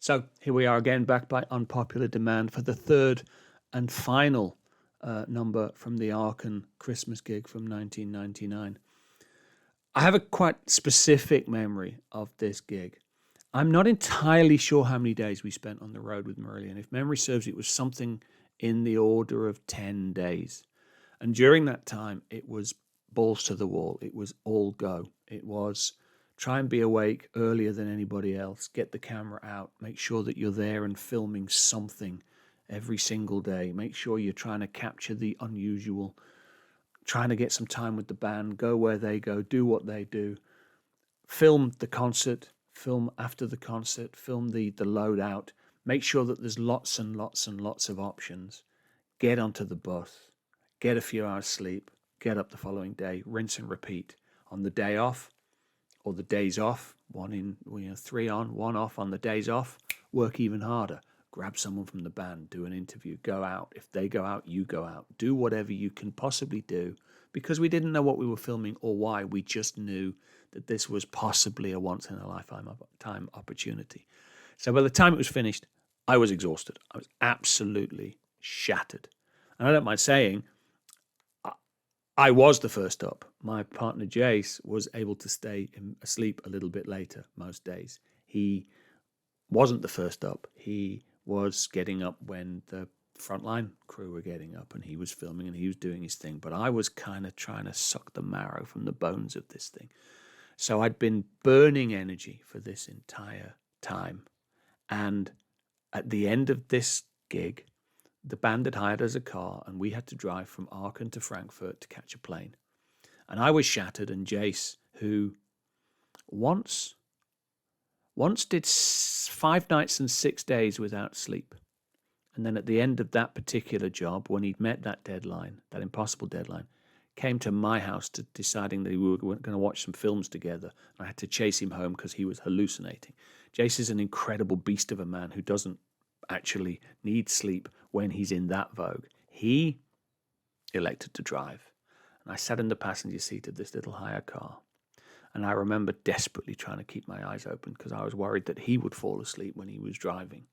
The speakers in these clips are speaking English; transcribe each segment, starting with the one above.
So here we are again, back by unpopular demand for the third and final number from the Aachen Christmas gig from 1999. I have a quite specific memory of this gig. I'm not entirely sure how many days we spent on the road with Marillion. If memory serves, it was something in the order of 10 days. And during that time, it was balls to the wall. It was all go. It was try and be awake earlier than anybody else, get the camera out, make sure that you're there and filming something every single day. Make sure you're trying to capture the unusual, trying to get some time with the band, go where they go, do what they do, film the concert, film after the concert, film the loadout, make sure that there's lots and lots and lots of options, get onto the bus, get a few hours sleep, get up the following day, rinse and repeat. On the day off or the days off, 3 on, 1 off on the days off, work even harder. Grab someone from the band, do an interview, go out. If they go out, you go out. Do whatever you can possibly do, because we didn't know what we were filming or why. We just knew that this was possibly a once-in-a-lifetime opportunity. So by the time it was finished, I was exhausted. I was absolutely shattered. And I don't mind saying, I was the first up. My partner Jace was able to stay asleep a little bit later most days. He wasn't the first up. He was getting up when the frontline crew were getting up, and he was filming and he was doing his thing. But I was kind of trying to suck the marrow from the bones of this thing. So I'd been burning energy for this entire time. And at the end of this gig, the band had hired us a car, and we had to drive from Aachen to Frankfurt to catch a plane. And I was shattered, and Jace, who once did 5 nights and 6 days without sleep. And then at the end of that particular job, when he'd met that deadline, that impossible deadline, came to my house to deciding that we were going to watch some films together. And I had to chase him home because he was hallucinating. Jace is an incredible beast of a man who doesn't actually need sleep when he's in that vogue. He elected to drive. And I sat in the passenger seat of this little hire car. And I remember desperately trying to keep my eyes open because I was worried that he would fall asleep when he was driving.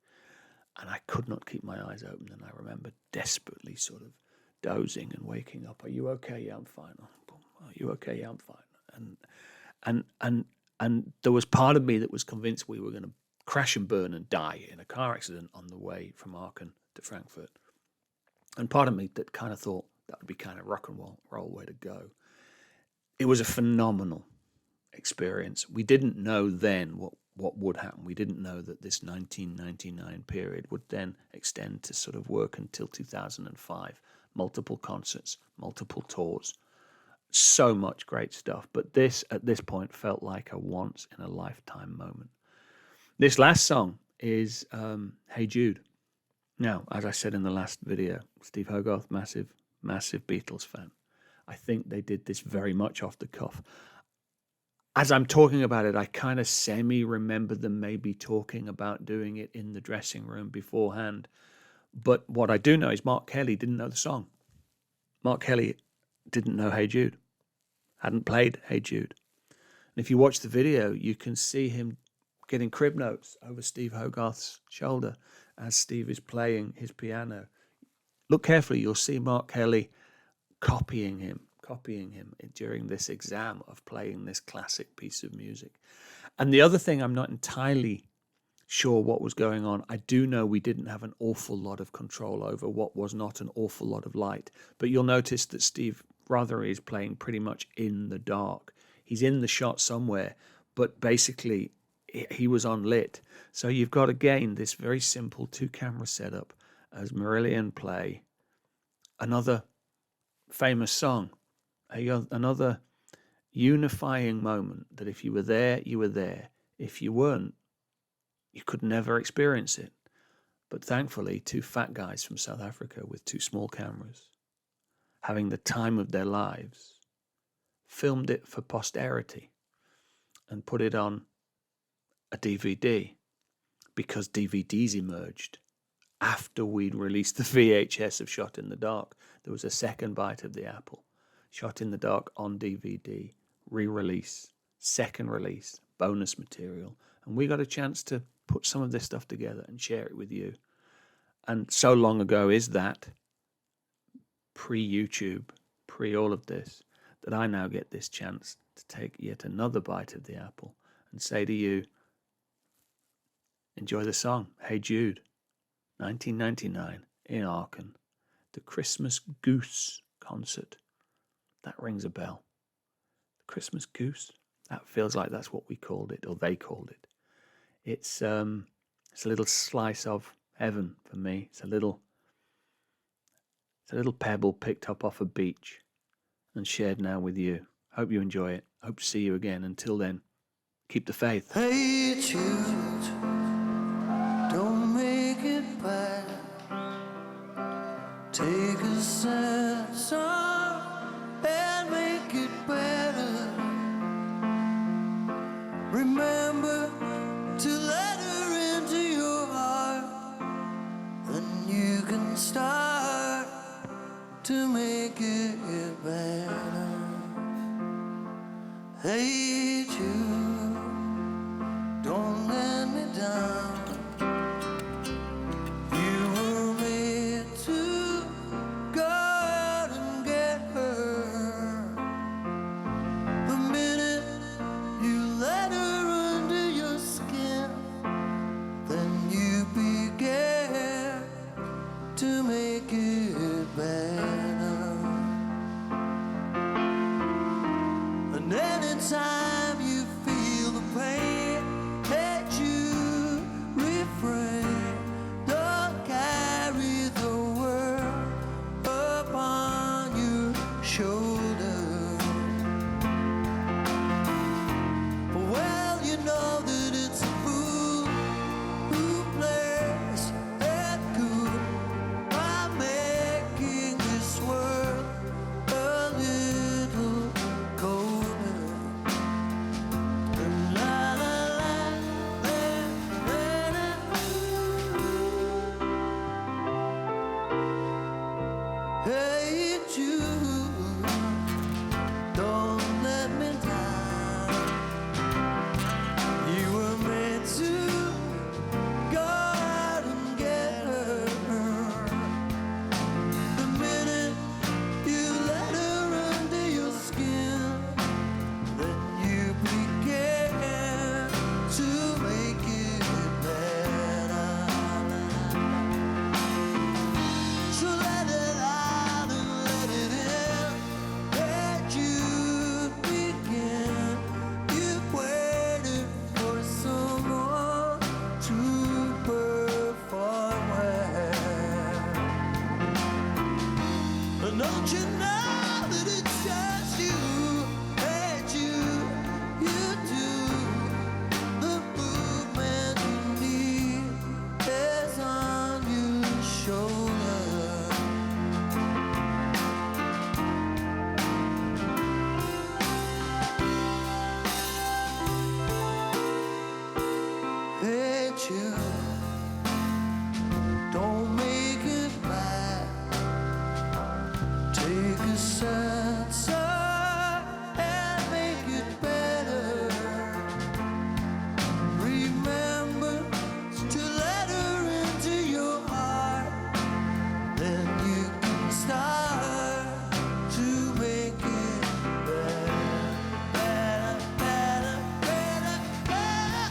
And I could not keep my eyes open. And I remember desperately sort of dozing and waking up. Are you okay? Yeah, I'm fine. Are you okay? Yeah, I'm fine. And there was part of me that was convinced we were going to crash and burn and die in a car accident on the way from Aachen to Frankfurt. And part of me that kind of thought that would be kind of rock and roll way to go. It was a phenomenal experience. We didn't know then what would happen. We didn't know that this 1999 period would then extend to sort of work until 2005. Multiple concerts, multiple tours, so much great stuff. But this, at this point, felt like a once-in-a-lifetime moment. This last song is Hey Jude. Now, as I said in the last video, Steve Hogarth, massive Beatles fan. I think they did this very much off the cuff. As I'm talking about it, I kind of semi-remember them maybe talking about doing it in the dressing room beforehand. But what I do know is Mark Kelly didn't know the song. Mark Kelly didn't know Hey Jude, hadn't played Hey Jude. And if you watch the video, you can see him getting crib notes over Steve Hogarth's shoulder as Steve is playing his piano. Look carefully, you'll see Mark Kelly copying him during this exam of playing this classic piece of music. And the other thing, I'm not entirely sure what was going on. I do know we didn't have an awful lot of control over what was not an awful lot of light. But you'll notice that Steve Rothery is playing pretty much in the dark. He's in the shot somewhere, but basically he was unlit. So you've got, again, this very simple 2-camera setup as Marillion play another famous song, another unifying moment that if you were there, you were there. If you weren't, you could never experience it. But thankfully, 2 fat guys from South Africa with 2 small cameras, having the time of their lives, filmed it for posterity and put it on a DVD, because DVDs emerged after we'd released the VHS of Shot in the Dark. There was a second bite of the apple. Shot in the Dark on DVD, re-release, second release, bonus material. And we got a chance to put some of this stuff together and share it with you. And so long ago is that, pre-YouTube, pre all of this, that I now get this chance to take yet another bite of the apple and say to you, enjoy the song, Hey Jude, 1999 in Aachen, the Christmas Goose concert. That rings a bell. The Christmas Goose, that feels like that's what we called it, or they called it. It's a little slice of heaven for me. It's a little pebble picked up off a beach and shared now with you. Hope you enjoy it. Hope to see you again. Until then, keep the faith. Hey Jude, don't make it bad. Take a sad song and make it better. Remember to let her into your heart, and you can start to make it better. Hey Jude, don't let me down. You were made to go out and get her. The minute you let her under your skin, then you began to make it better. And anytime you feel the pain, hey Jude, refrain. Don't carry the world upon your shoulder. Well, you know that it's a fool who plays it cool by making this world a little colder. La la la, la la. Hey Jude, don't let me down. You were meant to go out and get her. The minute you let her under your skin, then you began to make it better. So let it out and let it in. Let you begin. You've waited for someone to perform well. And don't you know that it's just you? Hey Jude, you do. The movement you need is on your shoulder. Hey Jude, don't make it bad. Take a sad side and make it better. Remember to let her into your heart, then you can start to make it better. Better, better, better, better,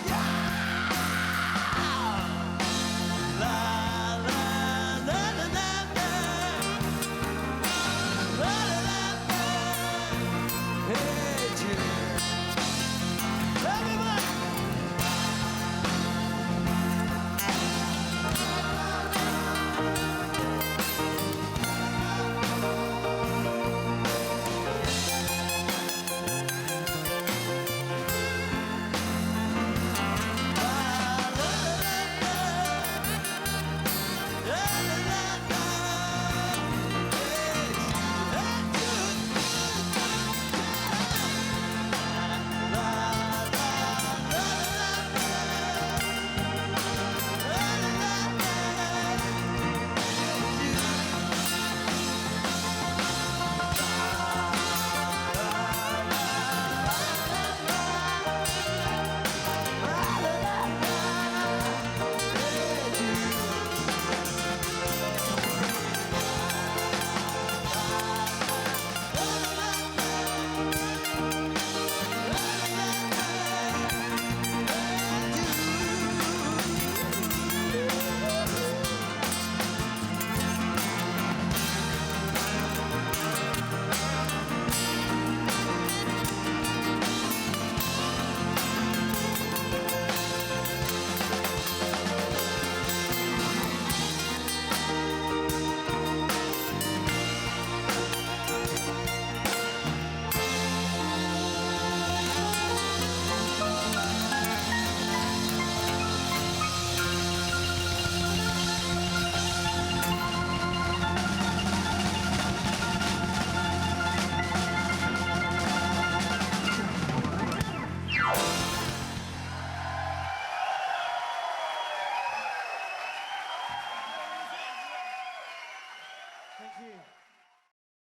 yeah. Thank you.